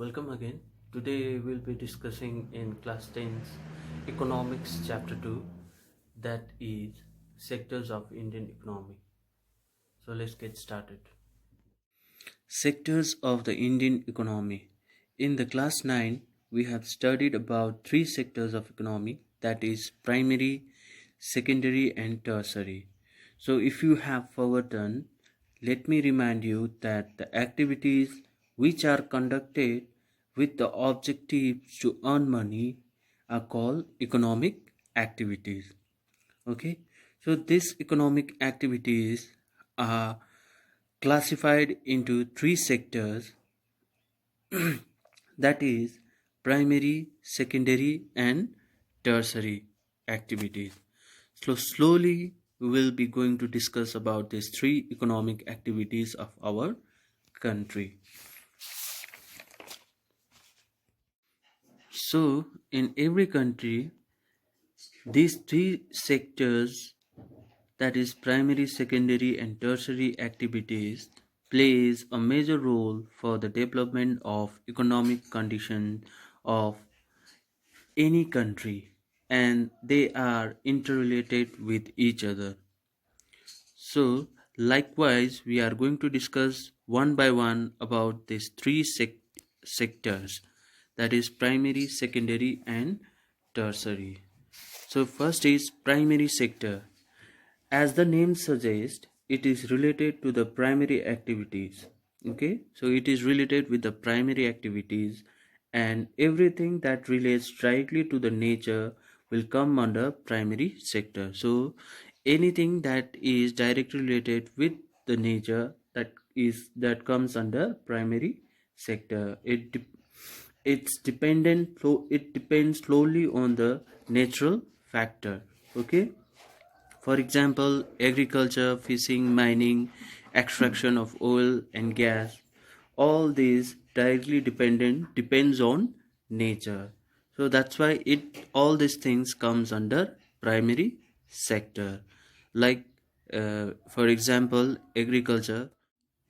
Welcome again. Today we'll be discussing in class 10's economics chapter 2, that is sectors of Indian economy. So let's get started. Sectors of the Indian economy. In the class 9 we have studied about three sectors of economy, that is primary, secondary and tertiary. So if you have forgotten, let me remind you that the activities which are conducted with the objectives to earn money are called economic activities. Okay, so these economic activities are classified into three sectors, that is primary, secondary and tertiary activities. So slowly we will be going to discuss about these three economic activities of our country. So in every country, these three sectors, that is primary, secondary and tertiary activities, plays a major role for the development of economic condition of any country, and they are interrelated with each other. So likewise we are going to discuss one by one about these three sectors, that is primary, secondary and tertiary. So first is primary sector. As the name suggests, it is related to the primary activities. Okay, so it is related with the primary activities, and everything that relates directly to the nature will come under primary sector. So anything that is directly related with the nature, that comes under primary sector. It depends slowly on the natural factor. Okay, for example, agriculture, fishing, mining, extraction of oil and gas, all these directly depends on nature. So that's why all these things comes under primary sector. Like for example, agriculture.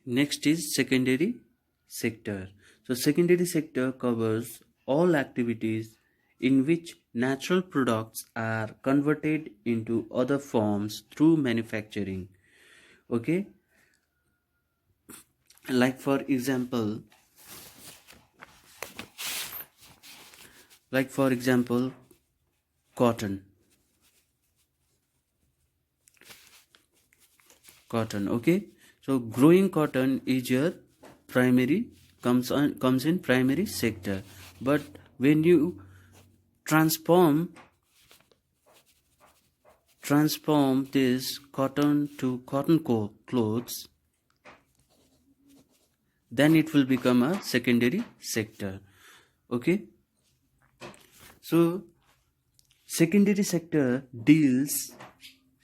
Next is secondary sector. So secondary sector covers all activities in which natural products are converted into other forms through manufacturing. Okay, like for example, cotton. Okay, so growing cotton is your primary, comes in primary sector. But when you transform this cotton to cotton clothes, then it will become a secondary sector. Okay, so secondary sector deals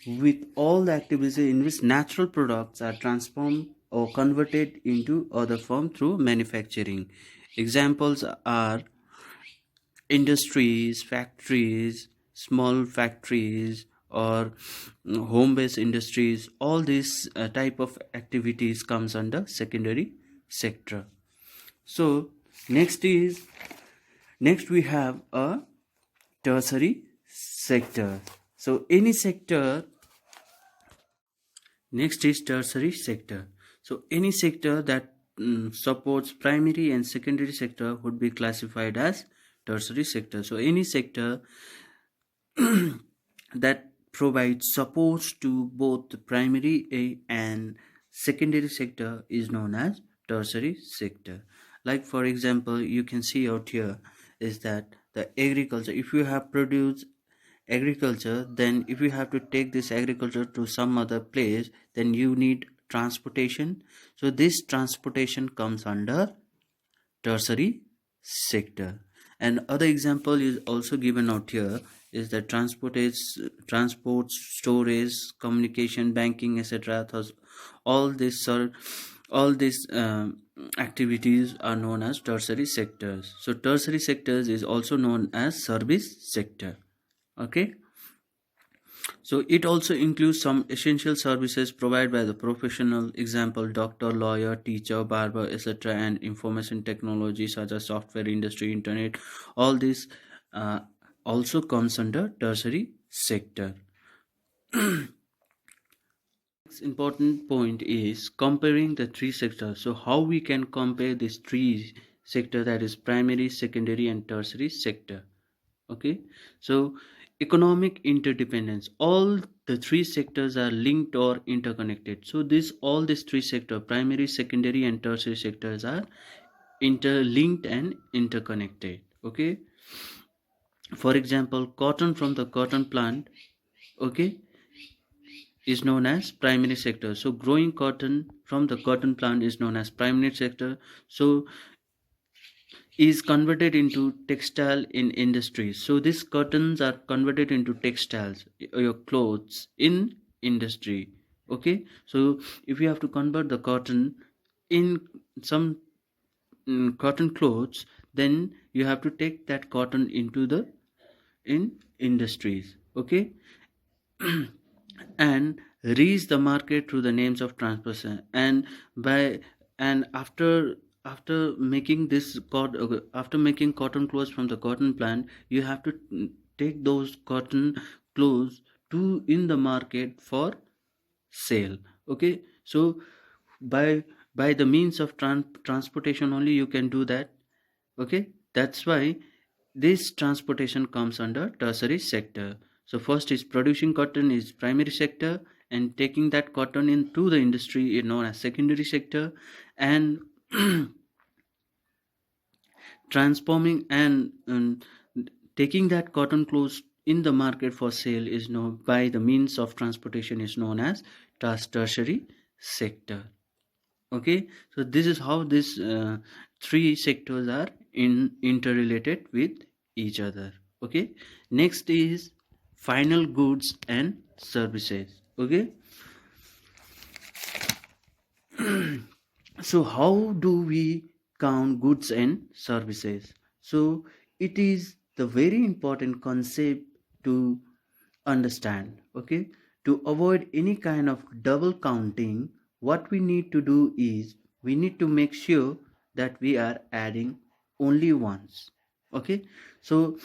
with all the activities in which natural products are transformed or converted into other form through manufacturing. Examples are industries, factories, small factories, or home-based industries. All these type of activities comes under secondary sector. So next we have a tertiary sector. So any sector. Next is tertiary sector. So any sector that supports primary and secondary sector would be classified as tertiary sector. So any sector that provides support to both the primary and secondary sector is known as tertiary sector. Like for example, you can see out here is that the agriculture, if you have produced agriculture, then if you have to take this agriculture to some other place, then you need transportation. So this transportation comes under tertiary sector. And other example is also given out here is the transport, storage, communication, banking, etc. All these activities are known as tertiary sectors. So tertiary sectors is also known as service sector. Okay, So it also includes some essential services provided by the professional, example doctor, lawyer, teacher, barber, etc., and information technology such as software industry, internet. All this uh, also comes under tertiary sector. Next important point is comparing the three sectors. So how we can compare these three sector, that is primary, secondary, and tertiary sector. Okay, so economic interdependence, all the three sectors are linked or interconnected. So this all these three sector, primary, secondary, and tertiary sectors are interlinked and interconnected. Okay, for example, cotton from the cotton plant, okay, is known as primary sector. So growing cotton from the cotton plant is known as primary sector. So is converted into textile in industries. So these cottons are converted into textiles, your clothes in industry. Okay, so if you have to convert the cotton in some cotton clothes, then you have to take that cotton into the in industries. Okay, and reach the market through the names of transportation, and by and after making after making cotton clothes from the cotton plant, you have to take those cotton clothes to in the market for sale. Okay, so by the means of transportation only you can do that. Okay, that's why this transportation comes under tertiary sector. So first is producing cotton is primary sector, and taking that cotton into the industry is known as secondary sector, and transforming and taking that cotton clothes in the market for sale is known by the means of transportation is known as tertiary sector. Okay, so this is how these three sectors are interrelated with each other. Okay, next is final goods and services. Okay, so how do we count goods and services? So it is the very important concept to understand. Okay, to avoid any kind of double counting, what we need to do is we need to make sure that we are adding only once. Okay, so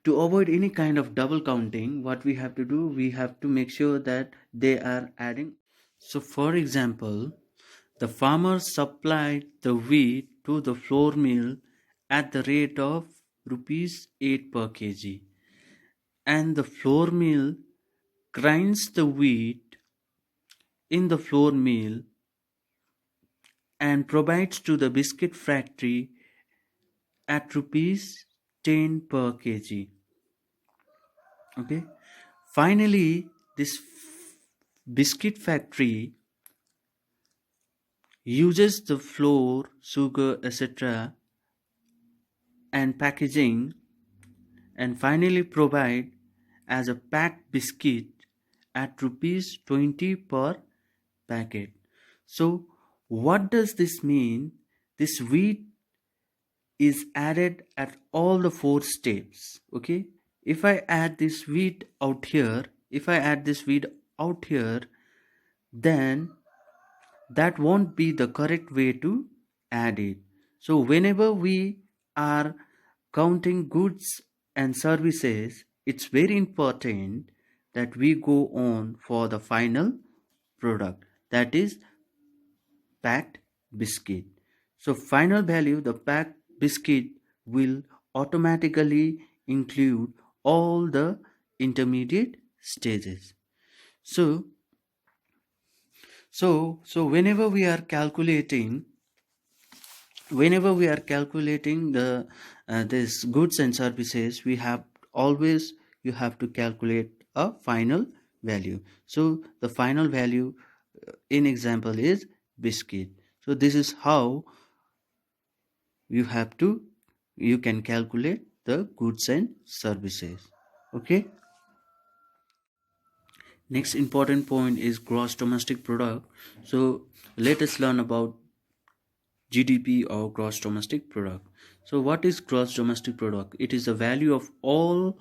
to avoid any kind of double counting, what we have to do, we have to make sure that they are adding. So for example, the farmer supplied the wheat to the flour mill at the rate of rupees 8 per kg, and the flour mill grinds the wheat in the flour mill and provides to the biscuit factory at rupees 10 per kg. Okay, finally this biscuit factory uses the flour, sugar, etc., and packaging, and finally provide as a packed biscuit at rupees 20 per packet. So what does this mean? This wheat is added at all the four steps. Okay, if I add this wheat out here, then that won't be the correct way to add it. So whenever we are counting goods and services, it's very important that we go on for the final product, that is packed biscuit. So final value, the packed biscuit will automatically include all the intermediate stages. So whenever we are calculating the this goods and services, we have always you have to calculate a final value. So the final value in example is biscuit. So this is how you can calculate the goods and services. Okay, next important point is gross domestic product. So let us learn about GDP or gross domestic product. So what is gross domestic product? It is the value of all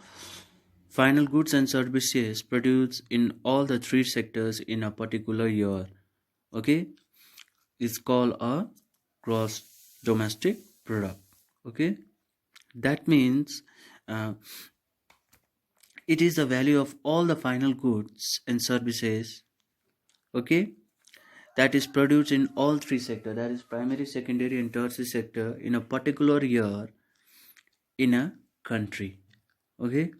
final goods and services produced in all the three sectors in a particular year. Okay, it's called a gross domestic product. Okay, that means uh, it is the value of all the final goods and services, okay, that is produced in all three sectors, that is primary, secondary and tertiary sector, in a particular year in a country. Okay,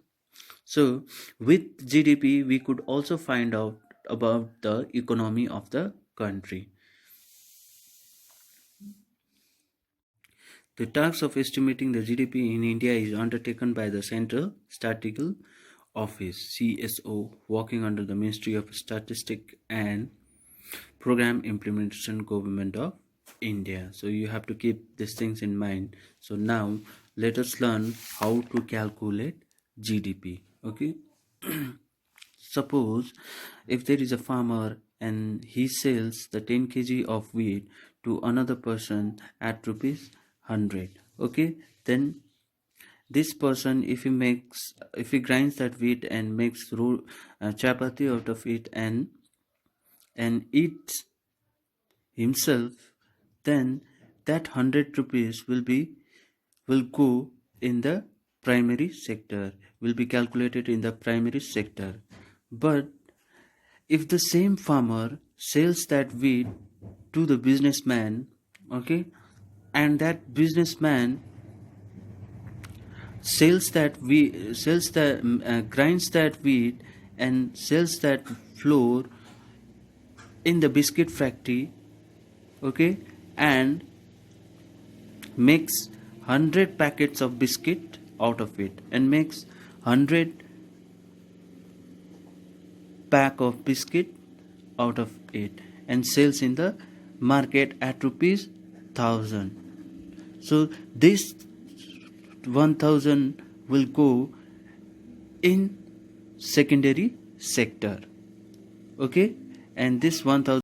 so with GDP we could also find out about the economy of the country. The task of estimating the GDP in India is undertaken by the Central Statistical Office CSO, working under the Ministry of Statistics and Program Implementation, Government of India. So you have to keep these things in mind. So now let us learn how to calculate GDP. Okay. Suppose if there is a farmer and he sells the 10 kg of wheat to another person at rupees 100. Okay, then this person, if he grinds that wheat and makes chapati out of it and eats himself, then that 100 rupees will go in the primary sector, will be calculated in the primary sector. But if the same farmer sells that wheat to the businessman, okay, and that businessman grinds that wheat and sells that flour in the biscuit factory, okay, and makes 100 packets of biscuit out of it and makes 100 pack of biscuit out of it and sells in the market at rupees 1000. So this 1000 will go in secondary sector, okay, and this 1000